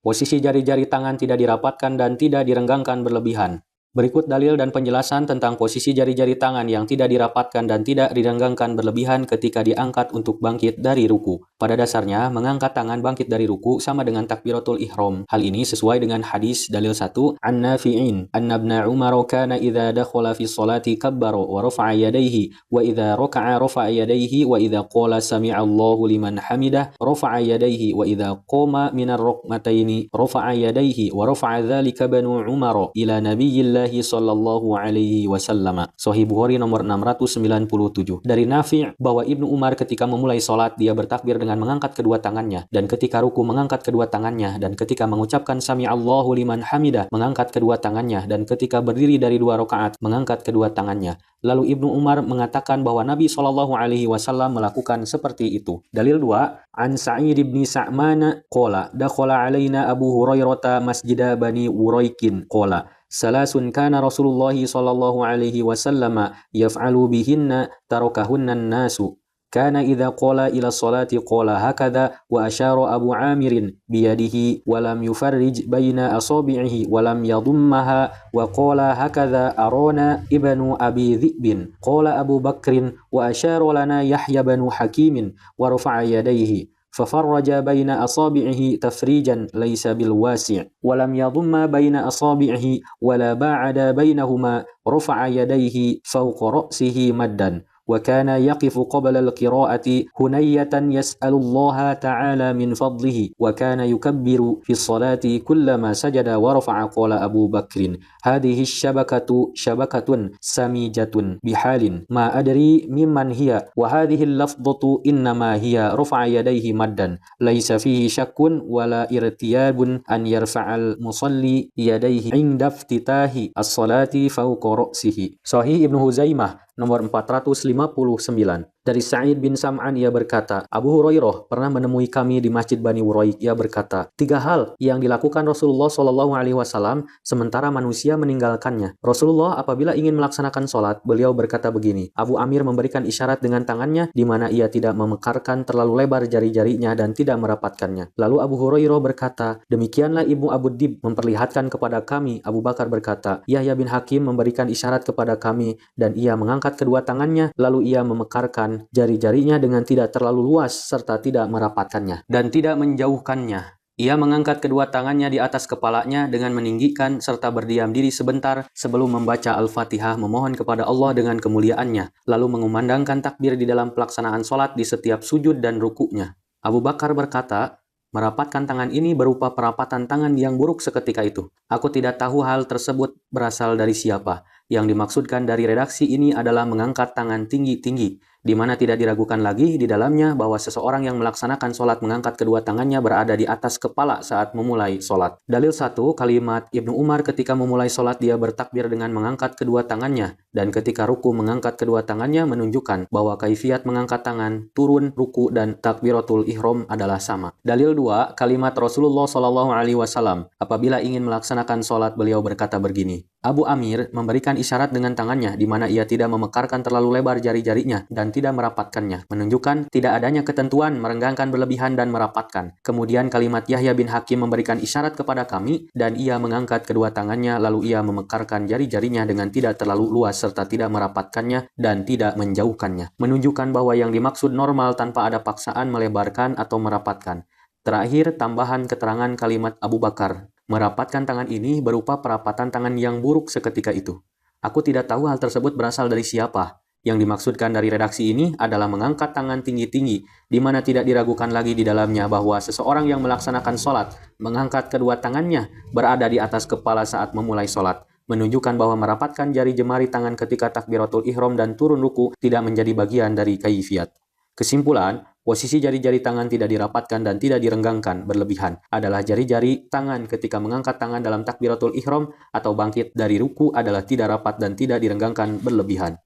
Posisi jari-jari tangan tidak dirapatkan dan tidak direnggangkan berlebihan. Berikut dalil dan penjelasan tentang posisi jari-jari tangan yang tidak dirapatkan dan tidak direnggangkan berlebihan ketika diangkat untuk bangkit dari ruku. Pada dasarnya, mengangkat tangan bangkit dari ruku sama dengan takbiratul ihram. Hal ini sesuai dengan hadis dalil 1, an Nafi'in, anna ibna Umar kana idza dakhala fi sholati kabbara wa rafa'a yadayhi wa idza raka'a rafa'a yadayhi wa idza qala sami'allahu liman hamidah rafa'a yadayhi wa idza qama minar rukmataini rafa'a yadayhi wa rafa'a dzalika banu Umar ila nabiyillah sallallahu alaihi wasallam. Sahih Bukhari nomor 697. Dari Nafi' bahwa Ibnu Umar ketika memulai sholat dia bertakbir dengan mengangkat kedua tangannya, dan ketika ruku mengangkat kedua tangannya, dan ketika mengucapkan sami Allahu liman hamidah mengangkat kedua tangannya, dan ketika berdiri dari 2 rakaat mengangkat kedua tangannya. Lalu Ibnu Umar mengatakan bahwa Nabi sallallahu alaihi wasallam melakukan seperti itu. Dalil 2, an Sa'id bin Sa'man qala dakhala alaina Abu Hurairah masjida Bani Uraikin qala salasun kana Rasulullah sallallahu alaihi wasallam yaf'alu bihinna tarakahunna an-nasu. Kana idza qala ila sholati qala hakadha wa asyara Abu Amirin biyadihi wa lam yufarrij baina asabi'ihi wa lam yadhummaha wa qala hakadha arana ibnu Abi Dhi'bin. Qala Abu Bakrin wa asyara lana Yahya bin Hakim wa rafa'a yadayhi. ففرج بين أصابعه تفريجا ليس بالواسع ولم يضم بين أصابعه ولا باعد بينهما رفع يديه فوق رأسه مدا وكان يقف قبل القراءة هنية يسأل الله تعالى من فضله وكان يكبر في الصلاة كلما سجد ورفع. قال أبو بكر هذه الشبكة شبكة سميجة بحال ما أدري ممن هي وهذه اللفظة إنما هي رفع يديه مدا ليس فيه شك ولا ارتياب أن يرفع المصلي يديه عند افتتاح الصلاة فوق رأسه. Sahih Ibnu Huzaimah nomor 459. Dari Sa'id bin Sam'an ia berkata, Abu Hurairah pernah menemui kami di Masjid Bani Uraik. Ia berkata, 3 hal yang dilakukan Rasulullah Shallallahu alaihi wasallam sementara manusia meninggalkannya. Rasulullah apabila ingin melaksanakan sholat, beliau berkata begini. Abu Amir memberikan isyarat dengan tangannya di mana ia tidak memekarkan terlalu lebar jari-jarinya dan tidak merapatkannya. Lalu Abu Hurairah berkata, demikianlah Ibnu Abu Dhib memperlihatkan kepada kami. Abu Bakar berkata, Yahya bin Hakim memberikan isyarat kepada kami dan ia mengangkat kedua tangannya lalu ia memekarkan jari-jarinya dengan tidak terlalu luas serta tidak merapatkannya dan tidak menjauhkannya. Ia mengangkat kedua tangannya di atas kepalanya dengan meninggikan serta berdiam diri sebentar sebelum membaca Al-Fatihah memohon kepada Allah dengan kemuliaannya, lalu mengumandangkan takbir di dalam pelaksanaan sholat di setiap sujud dan rukuknya. Abu Bakar berkata, merapatkan tangan ini berupa perapatan tangan yang buruk seketika itu. Aku tidak tahu hal tersebut berasal dari siapa. Yang dimaksudkan dari redaksi ini adalah mengangkat tangan tinggi-tinggi, di mana tidak diragukan lagi di dalamnya bahwa seseorang yang melaksanakan sholat mengangkat kedua tangannya berada di atas kepala saat memulai sholat. Dalil 1, kalimat Ibnu Umar ketika memulai sholat dia bertakbir dengan mengangkat kedua tangannya, dan ketika ruku mengangkat kedua tangannya menunjukkan bahwa kaifiat mengangkat tangan, turun, ruku, dan takbiratul ihram adalah sama. Dalil 2, kalimat Rasulullah SAW apabila ingin melaksanakan sholat beliau berkata begini. Abu Amir memberikan isyarat dengan tangannya di mana ia tidak memekarkan terlalu lebar jari-jarinya dan tidak merapatkannya, menunjukkan tidak adanya ketentuan merenggangkan berlebihan dan merapatkan. Kemudian kalimat Yahya bin Hakim memberikan isyarat kepada kami dan ia mengangkat kedua tangannya lalu ia memekarkan jari-jarinya dengan tidak terlalu luas serta tidak merapatkannya dan tidak menjauhkannya, menunjukkan bahwa yang dimaksud normal tanpa ada paksaan melebarkan atau merapatkan. Terakhir, tambahan keterangan kalimat Abu Bakar. Merapatkan tangan ini berupa perapatan tangan yang buruk seketika itu. Aku tidak tahu hal tersebut berasal dari siapa. Yang dimaksudkan dari redaksi ini adalah mengangkat tangan tinggi-tinggi, di mana tidak diragukan lagi di dalamnya bahwa seseorang yang melaksanakan sholat, mengangkat kedua tangannya berada di atas kepala saat memulai sholat, menunjukkan bahwa merapatkan jari jemari tangan ketika takbiratul ihram dan turun ruku tidak menjadi bagian dari kaifiat. Kesimpulan, posisi jari-jari tangan tidak dirapatkan dan tidak direnggangkan berlebihan adalah jari-jari tangan ketika mengangkat tangan dalam takbiratul ihram atau bangkit dari ruku adalah tidak rapat dan tidak direnggangkan berlebihan.